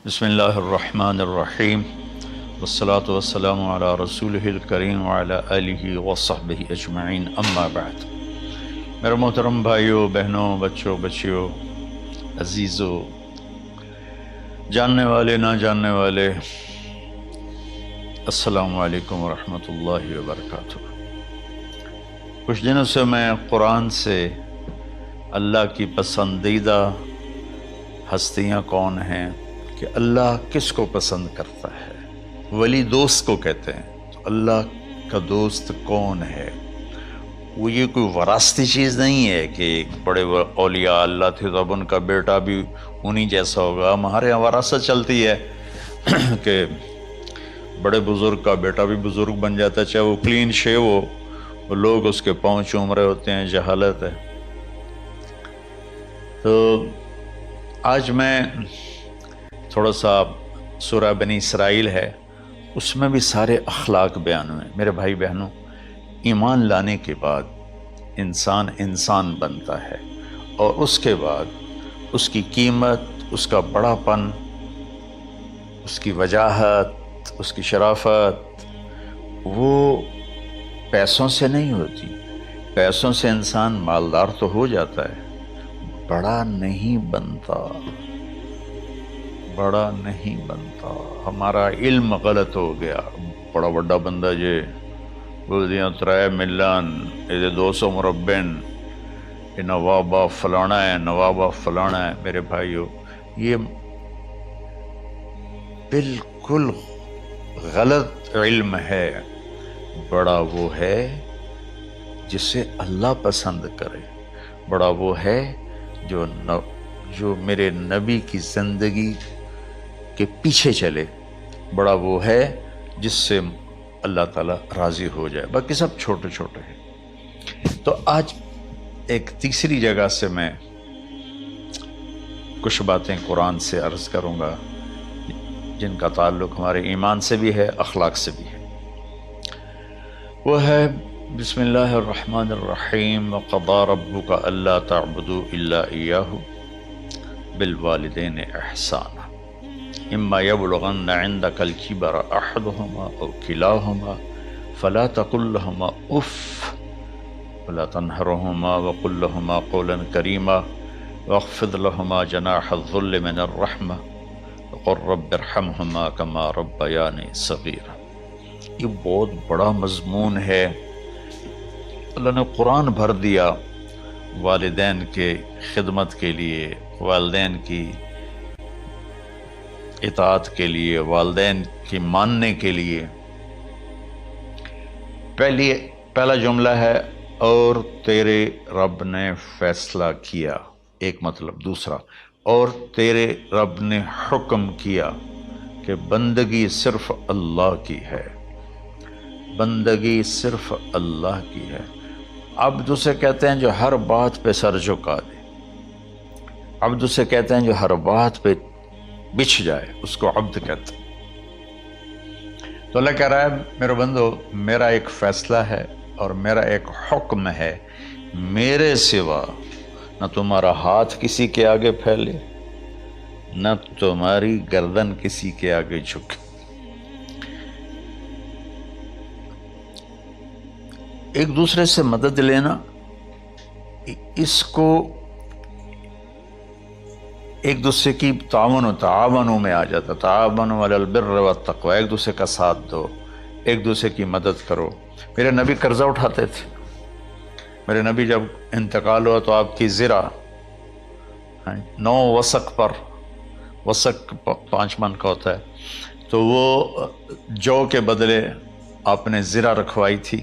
بسم اللہ الرحمن الرحیم والصلاة والسلام علی رسولہ الکریم وعلی آلہ وصحبہ اجمعین، اما بعد۔ میرے محترم بھائیوں، بہنوں، بچوں، بچیوں، عزیزوں، جاننے والے، نہ جاننے والے، السلام علیکم ورحمۃ اللہ وبرکاتہ۔ کچھ دنوں سے میں قرآن سے اللہ کی پسندیدہ ہستیاں کون ہیں، کہ اللہ کس کو پسند کرتا ہے، ولی دوست کو کہتے ہیں۔ تو اللہ کا دوست کون ہے؟ وہ یہ کوئی وراثتی چیز نہیں ہے کہ ایک بڑے اولیاء اللہ تھے تو اب ان کا بیٹا بھی انہی جیسا ہوگا۔ ہمارے یہاں وراثت چلتی ہے کہ بڑے بزرگ کا بیٹا بھی بزرگ بن جاتا ہے، چاہے وہ کلین شیو ہو، وہ لوگ اس کے پاؤں چوم رہے ہوتے ہیں، جہالت ہے۔ تو آج میں تھوڑا سا سورہ بنی اسرائیل ہے، اس میں بھی سارے اخلاق بیان ہوئے۔ میرے بھائی بہنوں، ایمان لانے کے بعد انسان بنتا ہے، اور اس کے بعد اس کی قیمت، اس کا بڑا پن، اس کی وجاہت، اس کی شرافت وہ پیسوں سے نہیں ہوتی۔ پیسوں سے انسان مالدار تو ہو جاتا ہے، بڑا نہیں بنتا، بڑا نہیں بنتا۔ ہمارا علم غلط ہو گیا۔ بڑا بڑا بندہ جے بولدیاں 3 ملن یہ 200 مربن، یہ نوابہ فلانا ہے، نوابہ فلانا ہے۔ میرے بھائیو، یہ بالکل غلط علم ہے۔ بڑا وہ ہے جسے اللہ پسند کرے، بڑا وہ ہے جو میرے نبی کی زندگی کے پیچھے چلے، بڑا وہ ہے جس سے اللہ تعالیٰ راضی ہو جائے، باقی سب چھوٹے چھوٹے ہیں۔ تو آج ایک تیسری جگہ سے میں کچھ باتیں قرآن سے عرض کروں گا جن کا تعلق ہمارے ایمان سے بھی ہے، اخلاق سے بھی ہے۔ وہ ہے بسم اللہ الرحمن الرحیم، وَقَضَىٰ رَبُّكَ أَلَّا تَعْبُدُوا إِلَّا إِيَّاهُ بِالْوَالِدَيْنِ إِحْسَانًا إِمَّا يَبْلُغَنَّ عِندَكَ الْكِبَرَ أَحَدُهُمَا أَوْ كِلَاهُمَا فَلَا تَقُل لَّهُمَا أُفٍّ وَلَا تَنْهَرْهُمَا وَقُل لَّهُمَا قَوْلًا كَرِيمًا وَاخْفِضْ لَهُمَا جَنَاحَ الذُّلِّ مِنَ الرَّحْمَةِ وَقُل رَّبِّ ارْحَمْهُمَا كَمَا رَبَّيَانِي صَغِيرًا۔ یہ بہت بڑا مضمون ہے۔ اللہ نے قرآن بھر دیا والدین کے خدمت کے لیے، والدین کی اطاعت کے لیے، والدین کی ماننے کے لیے۔ پہلا جملہ ہے اور تیرے رب نے فیصلہ کیا، ایک مطلب۔ دوسرا، اور تیرے رب نے حکم کیا کہ بندگی صرف اللہ کی ہے، بندگی صرف اللہ کی ہے۔ عبد اسے کہتے ہیں جو ہر بات پہ سر جھکا دے، عبد اسے کہتے ہیں جو ہر بات پہ بچھ جائے، اس کو عبد کہتے ہیں۔ تو اللہ کہہ رہا ہے میرے بندو، میرا ایک فیصلہ ہے اور میرا ایک حکم ہے، میرے سوا نہ تمہارا ہاتھ کسی کے آگے پھیلے، نہ تمہاری گردن کسی کے آگے جھکے۔ ایک دوسرے سے مدد لینا، اس کو ایک دوسرے کی تعاونوں میں آ جاتا۔ تعاونوا علی البر والتقوی، ایک دوسرے کا ساتھ دو، ایک دوسرے کی مدد کرو۔ میرے نبی قرضہ اٹھاتے تھے۔ میرے نبی جب انتقال ہوا تو آپ کی زرہ 9 وسق پر، وسق 5 من کا ہوتا ہے، تو وہ جو کے بدلے آپ نے زرہ رکھوائی تھی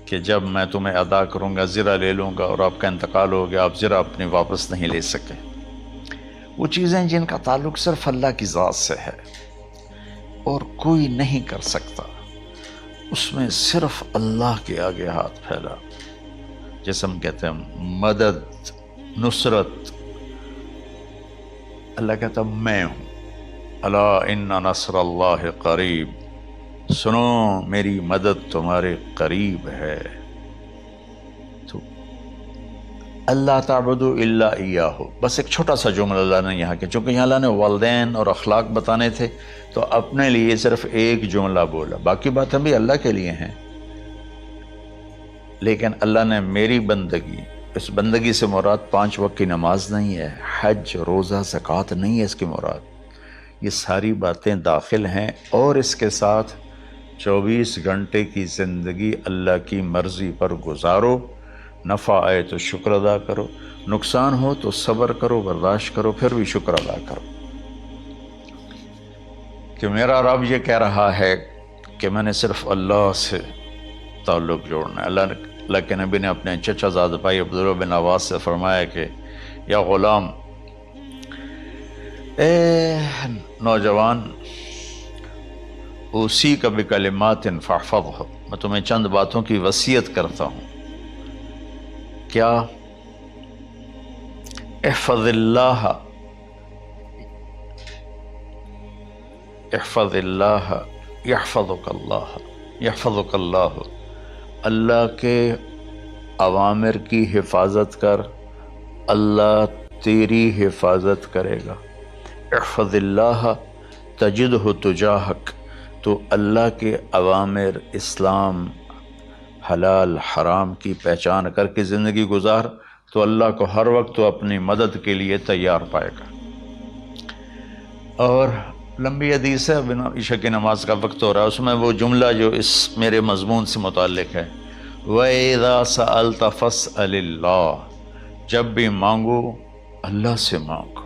کہ جب میں تمہیں ادا کروں گا زرہ لے لوں گا، اور آپ کا انتقال ہو گیا، آپ زرہ اپنی واپس نہیں لے سکے۔ وہ چیزیں جن کا تعلق صرف اللہ کی ذات سے ہے اور کوئی نہیں کر سکتا، اس میں صرف اللہ کے آگے ہاتھ پھیلا، جیسے ہم کہتے ہیں مدد، نصرت۔ اللہ کہتا میں ہوں، الا ان نصر اللہ قریب، سنو میری مدد تمہارے قریب ہے۔ تو اللہ تعبدوا الا ایاہ، بس ایک چھوٹا سا جملہ اللہ نے یہاں کے، چونکہ یہاں اللہ نے والدین اور اخلاق بتانے تھے تو اپنے لیے صرف ایک جملہ بولا، باقی باتیں بھی اللہ کے لیے ہیں، لیکن اللہ نے میری بندگی، اس بندگی سے مراد 5 وقت کی نماز نہیں ہے، حج، روزہ، زکوٰۃ نہیں ہے اس کی مراد، یہ ساری باتیں داخل ہیں، اور اس کے ساتھ 24 گھنٹے کی زندگی اللہ کی مرضی پر گزارو، نفع آئے تو شکر ادا کرو، نقصان ہو تو صبر کرو، برداشت کرو، پھر بھی شکر ادا کرو کہ میرا رب یہ کہہ رہا ہے کہ میں نے صرف اللہ سے تعلق جوڑنا ہے۔ اللہ کے نبی نے اپنے چچا زاد بھائی عبداللہ بن عباس سے فرمایا کہ یا غلام، اے نوجوان، اسی کا بکلمات فاحفظہ، میں تمہیں چند باتوں کی وصیت کرتا ہوں، کیا؟ احفظ اللہ، احفظ اللہ یحفظک اللہ، یحفظک اللہ، اللہ کے اوامر کی حفاظت کر، اللہ تیری حفاظت کرے گا۔ احفظ اللہ تجدہ تجاہک، تو اللہ کے اوامر، اسلام، حلال حرام کی پہچان کر کے زندگی گزار تو اللہ کو ہر وقت تو اپنی مدد کے لیے تیار پائے گا۔ اور لمبی حدیث ہے، عشاء کی نماز کا وقت ہو رہا ہے، اس میں وہ جملہ جو اس میرے مضمون سے متعلق ہے، وَإِذَا سَأَلْتَ فَاسْأَلِ اللَّهِ، جب بھی مانگو اللہ سے مانگو،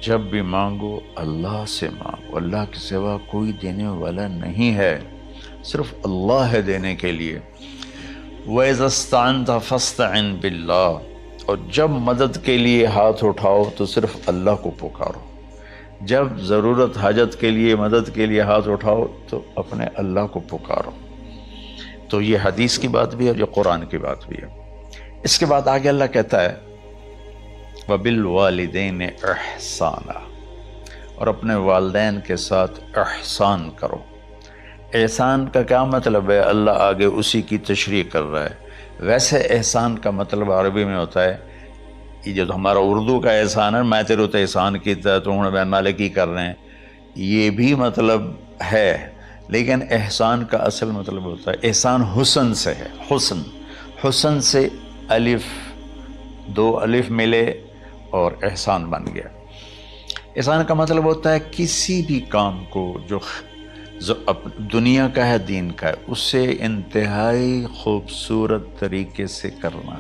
جب بھی مانگو اللہ سے مانگو، اللہ کے سوا کوئی دینے والا نہیں ہے، صرف اللہ ہے دینے کے لیے۔ وَإِذَا اسْتَعَنْتَ فَاسْتَعِنْ بِاللَّهِ، اور جب مدد کے لیے ہاتھ اٹھاؤ تو صرف اللہ کو پکارو، جب ضرورت حاجت کے لیے، مدد کے لیے ہاتھ اٹھاؤ تو اپنے اللہ کو پکارو۔ تو یہ حدیث کی بات بھی ہے اور یہ قرآن کی بات بھی ہے۔ اس کے بعد آگے اللہ کہتا ہے وَبِالْوَالِدَيْنِ إِحْسَانًا، اور اپنے والدین کے ساتھ احسان کرو۔ احسان کا کیا مطلب ہے؟ اللہ آگے اسی کی تشریح کر رہا ہے۔ ویسے احسان کا مطلب عربی میں ہوتا ہے، یہ جو ہمارا اردو کا احسان ہے، میں تیرے تو احسان کیتا تو ہوں میں نالے کی کر رہے ہیں، یہ بھی مطلب ہے، لیکن احسان کا اصل مطلب ہوتا ہے، احسان حسن سے ہے، حسن، حسن سے الف، 2 الف ملے اور احسان بن گیا۔ احسان کا مطلب ہوتا ہے کسی بھی کام کو جو دنیا کا ہے، دین کا ہے، اسے انتہائی خوبصورت طریقے سے کرنا۔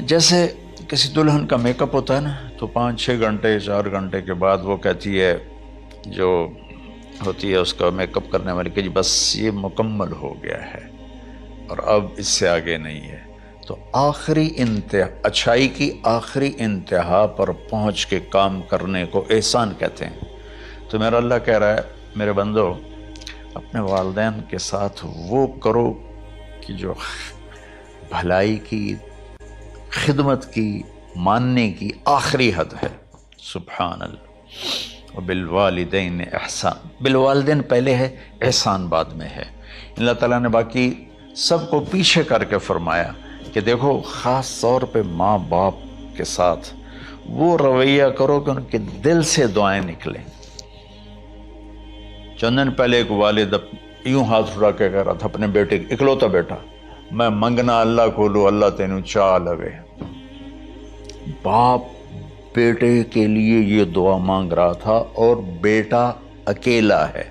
جیسے کسی دلہن کا میک اپ ہوتا ہے نا، تو 5-6 گھنٹے 4 گھنٹے کے بعد وہ کہتی ہے، جو ہوتی ہے اس کا میک اپ کرنے والی، کہ جی بس یہ مکمل ہو گیا ہے اور اب اس سے آگے نہیں ہے۔ تو آخری اچھائی کی آخری انتہا پر پہنچ کے کام کرنے کو احسان کہتے ہیں۔ تو میرا اللہ کہہ رہا ہے، میرے بندو، اپنے والدین کے ساتھ وہ کرو کہ جو بھلائی کی، خدمت کی، ماننے کی آخری حد ہے۔ سبحان اللہ۔ وبالوالدین احسان، بالوالدین پہلے ہے، احسان بعد میں ہے۔ اللہ تعالیٰ نے باقی سب کو پیچھے کر کے فرمایا کہ دیکھو خاص طور پہ ماں باپ کے ساتھ وہ رویہ کرو کہ ان کے دل سے دعائیں نکلیں۔ چند دن پہلے ایک والد یوں ہاتھ اٹھا کے کہہ رہا تھا اپنے بیٹے، اکلوتا بیٹا، میں منگنا اللہ کو لو، اللہ تینوں چاہ لوے۔ باپ بیٹے کے لیے یہ دعا مانگ رہا تھا اور بیٹا اکیلا ہے،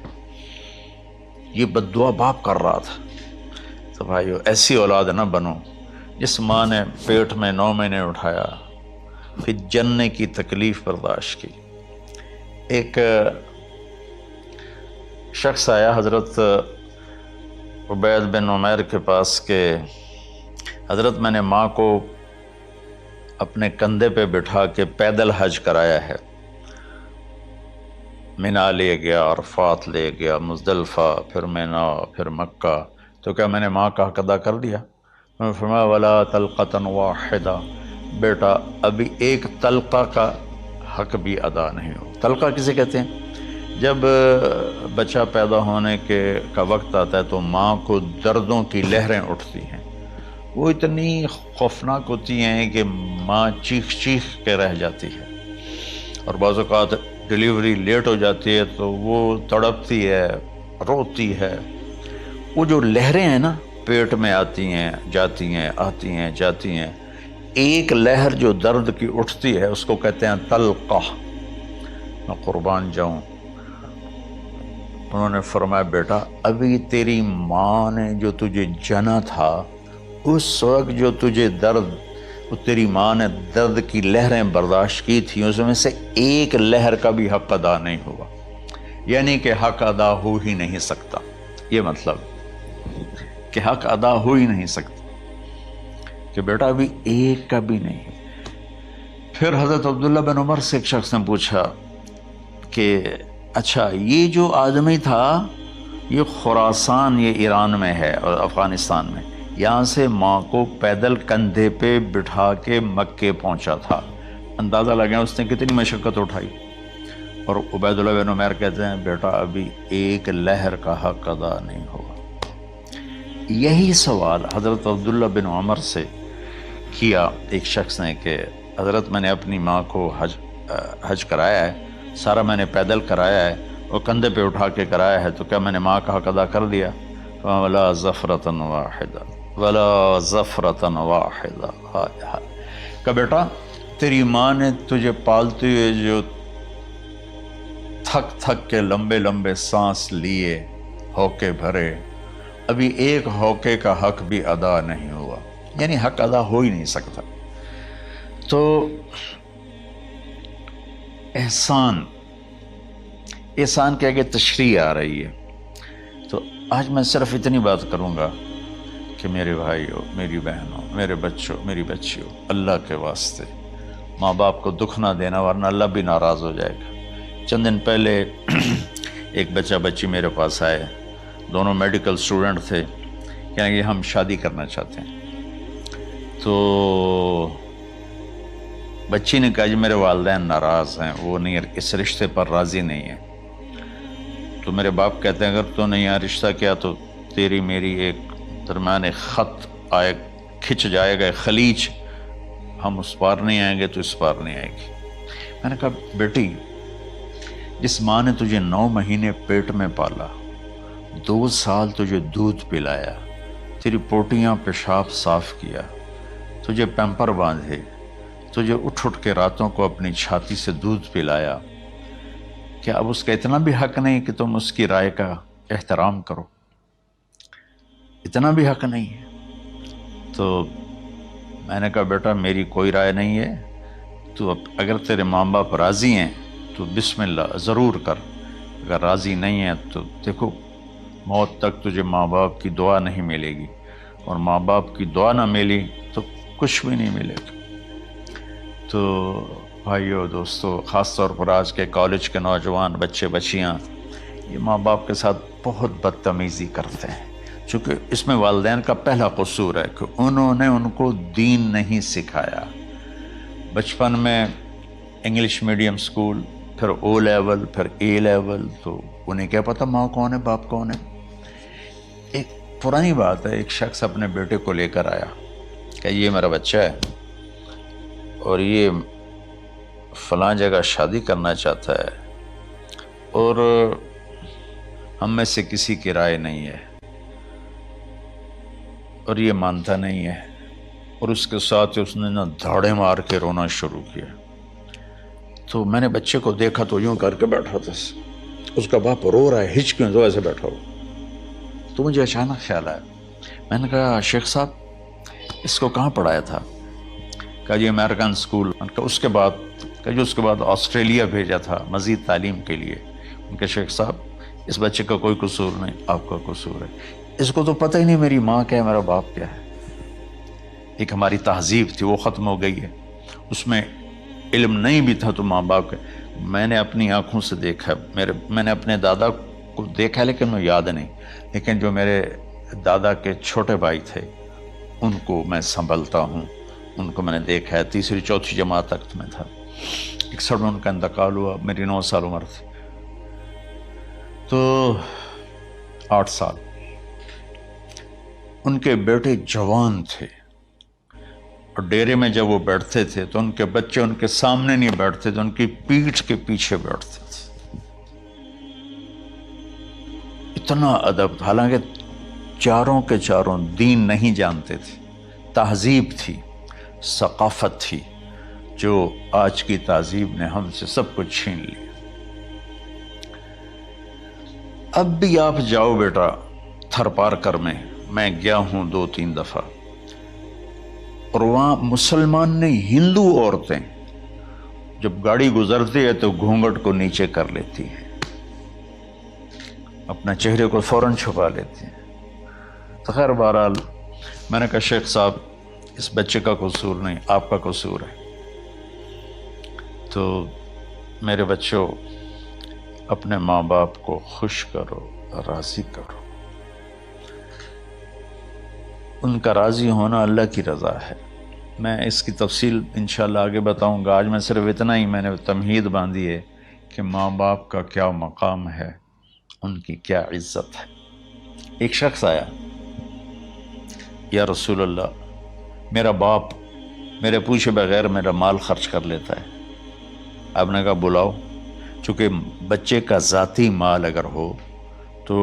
یہ بد دعا باپ کر رہا تھا۔ تو بھائیو، ایسی اولاد نہ بنو جس ماں نے پیٹ میں 9 مہینے اٹھایا، پھر جننے کی تکلیف برداشت کی۔ ایک شخص آیا حضرت عبید بن عمیر کے پاس کہ حضرت میں نے ماں کو اپنے کندھے پہ بٹھا کے پیدل حج کرایا ہے، مینا لے گیا، عرفات لے گیا، مزدلفہ، پھر مینا، پھر مکہ، تو کیا میں نے ماں کا حق ادا کر دیا؟ میں نے فرمایا ولا تلقۃ واحدہ، بیٹا ابھی ایک تلقہ کا حق بھی ادا نہیں ہو۔ تلقہ کسے کہتے ہیں؟ جب بچہ پیدا ہونے کا وقت آتا ہے تو ماں کو دردوں کی لہریں اٹھتی ہیں، وہ اتنی خوفناک ہوتی ہیں کہ ماں چیخ چیخ کے رہ جاتی ہے، اور بعض اوقات ڈیلیوری لیٹ ہو جاتی ہے تو وہ تڑپتی ہے، روتی ہے۔ وہ جو لہریں ہیں نا، پیٹ میں آتی ہیں جاتی ہیں، آتی ہیں جاتی ہیں، ایک لہر جو درد کی اٹھتی ہے اس کو کہتے ہیں طلقہ۔ میں قربان جاؤں، انہوں نے فرمایا بیٹا ابھی تیری ماں نے جو تجھے جنا تھا اس وقت جو تجھے درد، وہ تیری ماں نے درد کی لہریں برداشت کی تھیں، اس میں سے ایک لہر کا بھی حق ادا نہیں ہوا، یعنی کہ حق ادا ہو ہی نہیں سکتا۔ یہ مطلب کہ حق ادا ہو ہی نہیں سکتا، کہ بیٹا ابھی ایک کا بھی نہیں۔ پھر حضرت عبداللہ بن عمر سے ایک شخص نے پوچھا کہ اچھا یہ جو آدمی تھا یہ خراسان، یہ ایران میں ہے اور افغانستان میں، یہاں سے ماں کو پیدل کندھے پہ بٹھا کے مکے پہنچا تھا، اندازہ لگا اس نے کتنی مشقت اٹھائی۔ اور عبید اللہ بن عمر کہتے ہیں بیٹا ابھی ایک لہر کا حق ادا نہیں ہوا۔ یہی سوال حضرت عبداللہ بن عمر سے کیا ایک شخص نے کہ حضرت میں نے اپنی ماں کو حج کرایا ہے، سارا میں نے پیدل کرایا ہے اور کندھے پہ اٹھا کے کرایا ہے، تو کیا میں نے ماں کا حق ادا کر دیا؟ وَلَا زَفْرَةً وَاحِدًا وَلَا زَفْرَةً وَاحِدًا۔ کہ بیٹا تیری ماں نے تجھے پالتے ہوئے جو تھک تھک کے لمبے لمبے سانس لیے، ہوکے بھرے، ابھی ایک ہوکے کا حق بھی ادا نہیں ہوا، یعنی حق ادا ہو ہی نہیں سکتا۔ تو احسان کے آگے تشریح آ رہی ہے۔ تو آج میں صرف اتنی بات کروں گا کہ میرے بھائیوں، میری بہنوں، میرے بچوں، میری بچیوں، اللہ کے واسطے ماں باپ کو دکھ نہ دینا، ورنہ اللہ بھی ناراض ہو جائے گا۔ چند دن پہلے ایک بچہ بچی میرے پاس آئے، دونوں میڈیکل اسٹوڈنٹ تھے، کہیں کہ ہم شادی کرنا چاہتے ہیں۔ تو بچی نے کہا جی میرے والدین ناراض ہیں، وہ نہیں، اس رشتے پر راضی نہیں ہیں۔ تو میرے باپ کہتے ہیں اگر تو نے یہاں رشتہ کیا تو تیری میری ایک درمیان ایک خط آئے، کھچ جائے گا خلیج، ہم اس پار نہیں آئیں گے تو اس پار نہیں آئے گی۔ میں نے کہا بیٹی جس ماں نے تجھے 9 مہینے پیٹ میں پالا، 2 سال تجھے دودھ پلایا، تیری پوٹیاں پیشاب صاف کیا، تجھے پیمپر باندھے، تجھے اٹھ اٹھ کے راتوں کو اپنی چھاتی سے دودھ پلایا، کیا اب اس کا اتنا بھی حق نہیں کہ تم اس کی رائے کا احترام کرو؟ اتنا بھی حق نہیں ہے؟ تو میں نے کہا بیٹا میری کوئی رائے نہیں ہے، تو اگر تیرے ماں باپ راضی ہیں تو بسم اللہ ضرور کر، اگر راضی نہیں ہیں تو دیکھو موت تک تجھے ماں باپ کی دعا نہیں ملے گی، اور ماں باپ کی دعا نہ ملی تو کچھ بھی نہیں ملے گا۔ تو بھائیو دوستو، خاص طور پر آج کے کالج کے نوجوان بچے بچیاں یہ ماں باپ کے ساتھ بہت بدتمیزی کرتے ہیں، چونکہ اس میں والدین کا پہلا قصور ہے کہ انہوں نے ان کو دین نہیں سکھایا۔ بچپن میں انگلش میڈیم سکول، پھر او لیول، پھر اے لیول، تو انہیں کیا پتہ ماں کون ہے باپ کون ہے۔ ایک پرانی بات ہے، ایک شخص اپنے بیٹے کو لے کر آیا کہ یہ میرا بچہ ہے اور یہ فلاں جگہ شادی کرنا چاہتا ہے، اور ہم میں سے کسی کی رائے نہیں ہے، اور یہ مانتا نہیں ہے، اور اس کے ساتھ اس نے نا دھاڑے مار کے رونا شروع کیا۔ تو میں نے بچے کو دیکھا تو یوں کر کے بیٹھا تھا، اس کا باپ رو رہا ہے، ہچ کیوں تو ایسے بیٹھا ہو۔ تو مجھے اچانک خیال آیا، میں نے کہا شیخ صاحب اس کو کہاں پڑھایا تھا؟ کہا جی امریکن سکول۔ اس کے بعد آسٹریلیا بھیجا تھا مزید تعلیم کے لیے۔ ان کے شیخ صاحب اس بچے کا کوئی قصور نہیں، آپ کا قصور ہے، اس کو تو پتہ ہی نہیں میری ماں کیا ہے، میرا باپ کیا ہے۔ ایک ہماری تہذیب تھی وہ ختم ہو گئی ہے، اس میں علم نہیں بھی تھا تو ماں باپ کے۔ میں نے اپنی آنکھوں سے دیکھا، میں نے اپنے دادا کو دیکھا لیکن مجھے یاد نہیں، لیکن جو میرے دادا کے چھوٹے بھائی تھے ان کو میں سنبھلتا ہوں، ان کو میں نے دیکھا ہے، 3ری 4تھی جماعت تک میں تھا۔ 61 میں ان کا انتقال ہوا، میری 9 سال عمر تھی، تو 8 سال۔ ان کے بیٹے جوان تھے، اور ڈیرے میں جب وہ بیٹھتے تھے تو ان کے بچے ان کے سامنے نہیں بیٹھتے تھے، ان کی پیٹھ کے پیچھے بیٹھتے تھے۔ اتنا ادب، حالانکہ چاروں کے چاروں دین نہیں جانتے تھے، تہذیب تھی، ثقافت تھی، جو آج کی تہذیب نے ہم سے سب کچھ چھین لیا۔ اب بھی آپ جاؤ بیٹا تھر پارکر میں گیا ہوں 2-3 دفعہ، اور وہاں مسلمان نہیں، ہندو عورتیں جب گاڑی گزرتی ہے تو گھونگھٹ کو نیچے کر لیتی ہیں، اپنا چہرے کو فوراً چھپا لیتی ہیں۔ تو خیر بہرحال میں نے کہا شیخ صاحب اس بچے کا قصور نہیں، آپ کا قصور ہے۔ تو میرے بچوں، اپنے ماں باپ کو خوش کرو، راضی کرو۔ ان کا راضی ہونا اللہ کی رضا ہے۔ میں اس کی تفصیل انشاءاللہ آگے بتاؤں گا، آج میں صرف اتنا ہی میں نے تمہید باندھی ہے کہ ماں باپ کا کیا مقام ہے، ان کی کیا عزت ہے۔ ایک شخص آیا، یا رسول اللہ میرا باپ میرے پوچھے بغیر میرا مال خرچ کر لیتا ہے۔ آپ نے کہا بلاؤ، چونکہ بچے کا ذاتی مال اگر ہو تو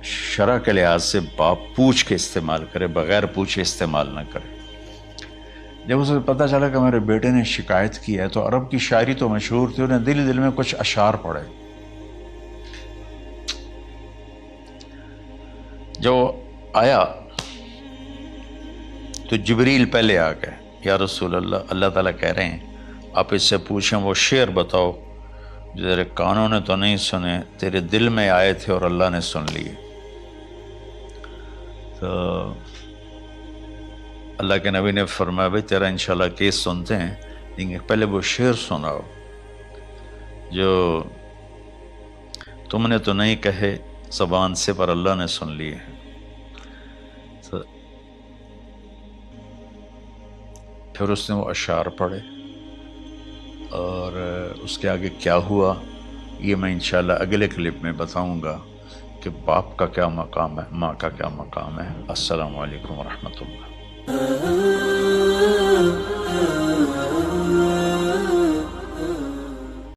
شرع کے لحاظ سے باپ پوچھ کے استعمال کرے، بغیر پوچھے استعمال نہ کرے۔ جب اسے پتہ چلا کہ میرے بیٹے نے شکایت کی ہے، تو عرب کی شاعری تو مشہور تھی، انہیں دل میں کچھ اشعار پڑھے۔ جو آیا تو جبریل پہلے آ گئے، یا رسول اللہ، اللہ تعالیٰ کہہ رہے ہیں آپ اس سے پوچھیں وہ شعر بتاؤ جو تیرے کانوں نے تو نہیں سنے، تیرے دل میں آئے تھے اور اللہ نے سن لیے۔ تو اللہ کے نبی نے فرمایا بھائی تیرا انشاءاللہ کیس سنتے ہیں، لیکن پہلے وہ شعر سناؤ جو تم نے تو نہیں کہے زبان سے پر اللہ نے سن لیے ہیں۔ تو پھر اس نے وہ اشعار پڑھے، اور اس کے آگے کیا ہوا یہ میں انشاءاللہ اگلے کلپ میں بتاؤں گا کہ باپ کا کیا مقام ہے، ماں کا کیا مقام ہے۔ السلام علیکم ورحمۃ اللہ۔